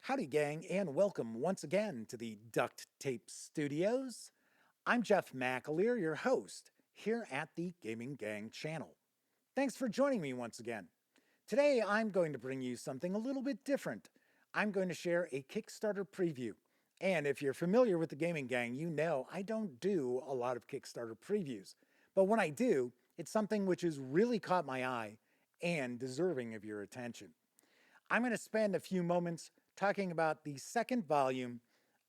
Howdy, gang, and welcome once again to the Duct Tape Studios. I'm Jeff McAleer, your host, here at the Gaming Gang channel. Thanks for joining me once again. Today, I'm going to bring you something a little bit different. I'm going to share a Kickstarter preview. And if you're familiar with the Gaming Gang, you know I don't do a lot of Kickstarter previews. But when I do, it's something which has really caught my eye and deserving of your attention. I'm going to spend a few moments talking about the second volume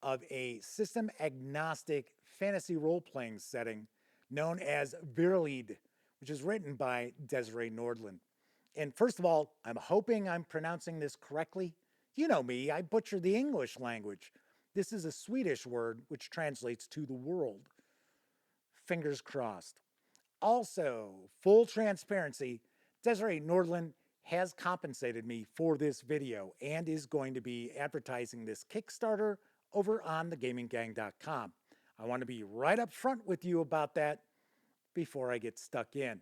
of a system agnostic fantasy role-playing setting known as Väruld, which is written by Désirée Nordlund. And first of all, I'm hoping I'm pronouncing this correctly. You know me, I butcher the English language. This is a Swedish word which translates to the world. Fingers crossed. Also, full transparency, Désirée Nordlund has compensated me for this video and is going to be advertising this Kickstarter over on thegaminggang.com. I want to be right up front with you about that before I get stuck in.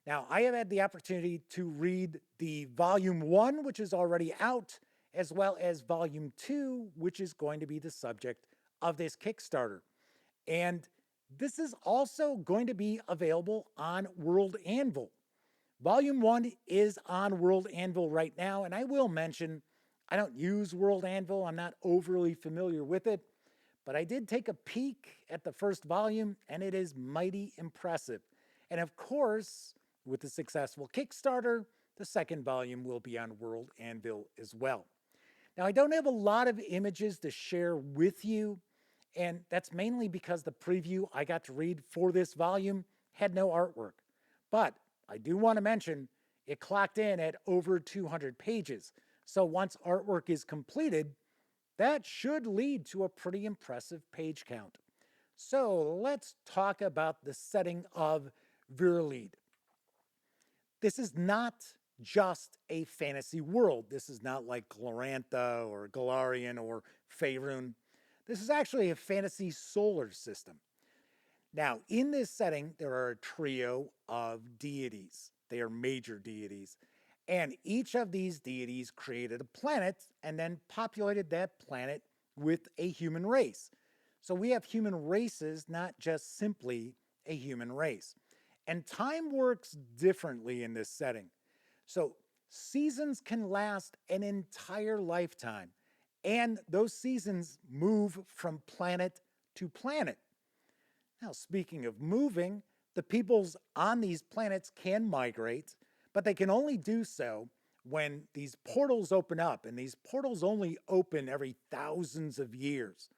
Now, I have had the opportunity to read the Volume 1, which is already out, as well as Volume 2, which is going to be the subject of this Kickstarter. And this is also going to be available on World Anvil. Volume 1 is on World Anvil right now, and I will mention I don't use World Anvil. I'm not overly familiar with it, but I did take a peek at the first volume, and it is mighty impressive. And of course, with the successful Kickstarter, the second volume will be on World Anvil as well. Now, I don't have a lot of images to share with you, and that's mainly because the preview I got to read for this volume had no artwork. But I do want to mention it clocked in at over 200 pages. So once artwork is completed, that should lead to a pretty impressive page count. So let's talk about the setting of Väruld. This is not just a fantasy world. This is not like Glorantha or Golarion or Faerun. This is actually a fantasy solar system. Now, in this setting, there are a trio of deities. They are major deities. And each of these deities created a planet and then populated that planet with a human race. So we have human races, not just simply a human race. And time works differently in this setting. So seasons can last an entire lifetime. And those seasons move from planet to planet. Now, speaking of moving, the peoples on these planets can migrate, but they can only do so when these portals open up, and these portals only open every thousands of years.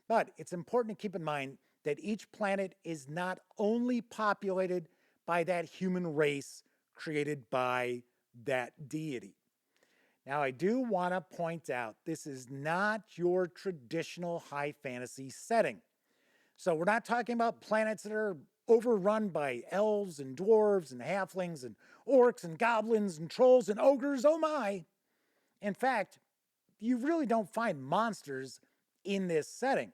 But it's important to keep in mind that each planet is not only populated by that human race created by that deity. Now, I do want to point out this is not your traditional high fantasy setting. So we're not talking about planets that are overrun by elves and dwarves and halflings and orcs and goblins and trolls and ogres, oh my! In fact, you really don't find monsters in this setting.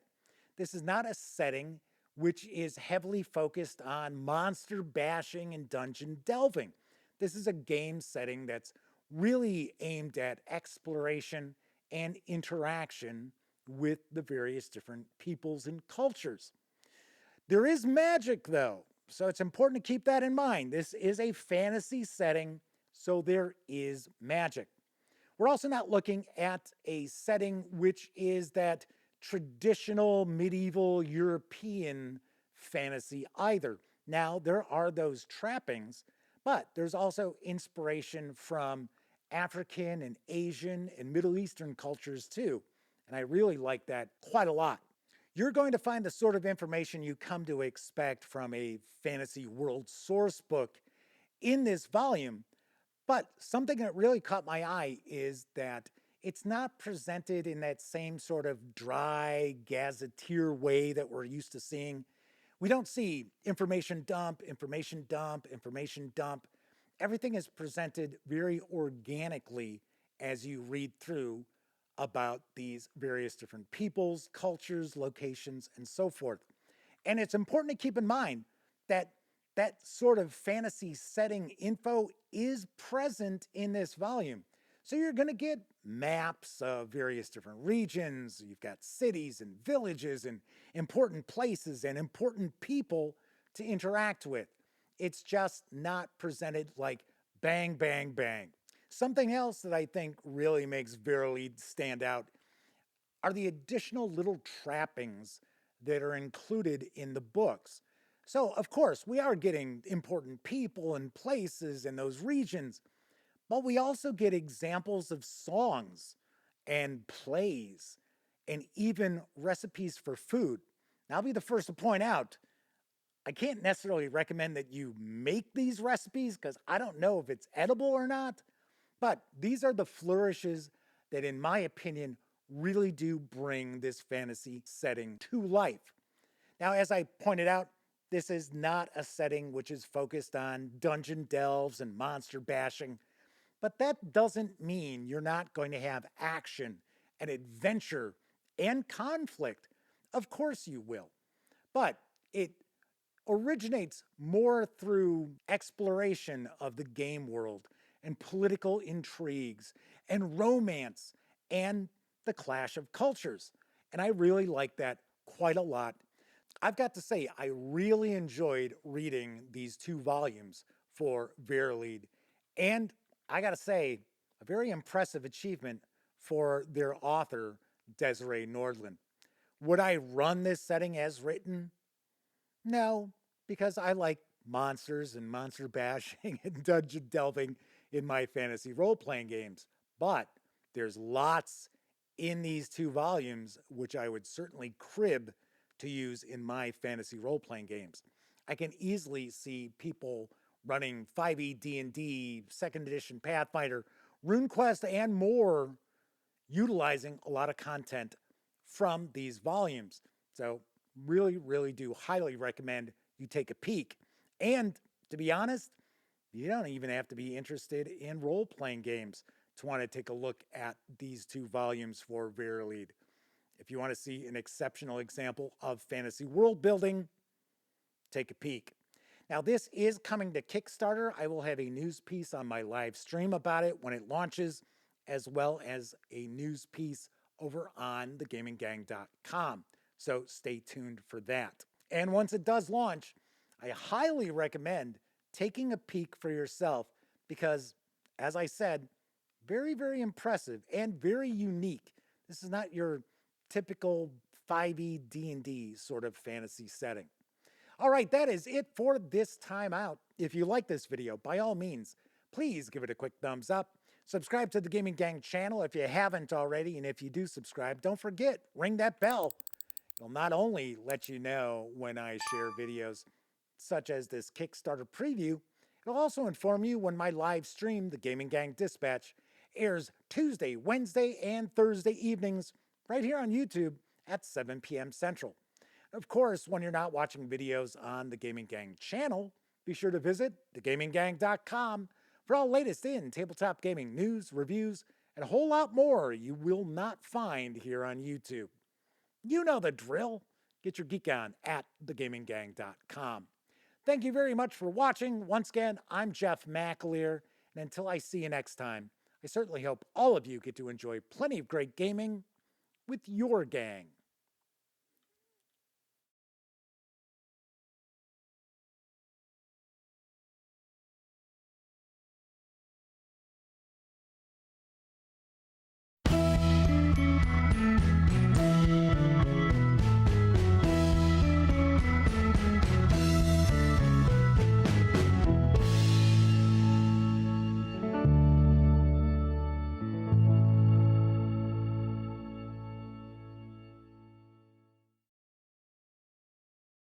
This is not a setting which is heavily focused on monster bashing and dungeon delving. This is a game setting that's really aimed at exploration and interaction with the various different peoples and cultures. There is magic, though, so it's important to keep that in mind. This is a fantasy setting, so there is magic. We're also not looking at a setting which is that traditional medieval European fantasy either. Now, there are those trappings, but there's also inspiration from African and Asian and Middle Eastern cultures too. And I really like that quite a lot. You're going to find the sort of information you come to expect from a fantasy world source book in this volume, but something that really caught my eye is that it's not presented in that same sort of dry, gazetteer way that we're used to seeing. We don't see information dump, information dump, information dump. Everything is presented very organically as you read through about these various different peoples, cultures, locations, and so forth. And it's important to keep in mind that that sort of fantasy setting info is present in this volume. So you're going to get maps of various different regions. You've got cities and villages and important places and important people to interact with. It's just not presented like bang, bang, bang. Something else that I think really makes Väruld stand out are the additional little trappings that are included in the books. So, of course, we are getting important people and places in those regions, but we also get examples of songs and plays and even recipes for food. Now, I'll be the first to point out, I can't necessarily recommend that you make these recipes because I don't know if it's edible or not, but these are the flourishes that, in my opinion, really do bring this fantasy setting to life. Now, as I pointed out, this is not a setting which is focused on dungeon delves and monster bashing, but that doesn't mean you're not going to have action and adventure and conflict. Of course you will. But it originates more through exploration of the game world and political intrigues and romance and the clash of cultures. And I really like that quite a lot. I've got to say, I really enjoyed reading these 2 volumes for Väruld. And I got to say, a very impressive achievement for their author, Désirée Nordlund. Would I run this setting as written? No, because I like monsters and monster bashing and dungeon delving in my fantasy role-playing games. But there's lots in these 2 volumes which I would certainly crib to use in my fantasy role-playing games. I can easily see people running 5e D&D, 2nd edition Pathfinder, RuneQuest, and more, utilizing a lot of content from these volumes. So really, really do highly recommend you take a peek. And to be honest, you don't even have to be interested in role-playing games to want to take a look at these 2 volumes for Väruld. If you want to see an exceptional example of fantasy world building, take a peek. Now, this is coming to Kickstarter. I will have a news piece on my live stream about it when it launches, as well as a news piece over on thegaminggang.com. So stay tuned for that. And once it does launch, I highly recommend taking a peek for yourself because, as I said, very, very impressive and very unique. This is not your typical 5e D&D sort of fantasy setting. All right, that is it for this time out. If you like this video, by all means, please give it a quick thumbs up. Subscribe to the Gaming Gang channel if you haven't already, and if you do subscribe, don't forget, ring that bell. It'll not only let you know when I share videos such as this Kickstarter preview, it'll also inform you when my live stream, the Gaming Gang Dispatch, airs Tuesday, Wednesday, and Thursday evenings right here on YouTube at 7 p.m. Central. Of course, when you're not watching videos on the Gaming Gang channel, be sure to visit thegaminggang.com for all latest in tabletop gaming news, reviews, and a whole lot more you will not find here on YouTube. You know the drill. Get your geek on at thegaminggang.com. Thank you very much for watching. Once again, I'm Jeff McAleer, and until I see you next time, I certainly hope all of you get to enjoy plenty of great gaming with your gang.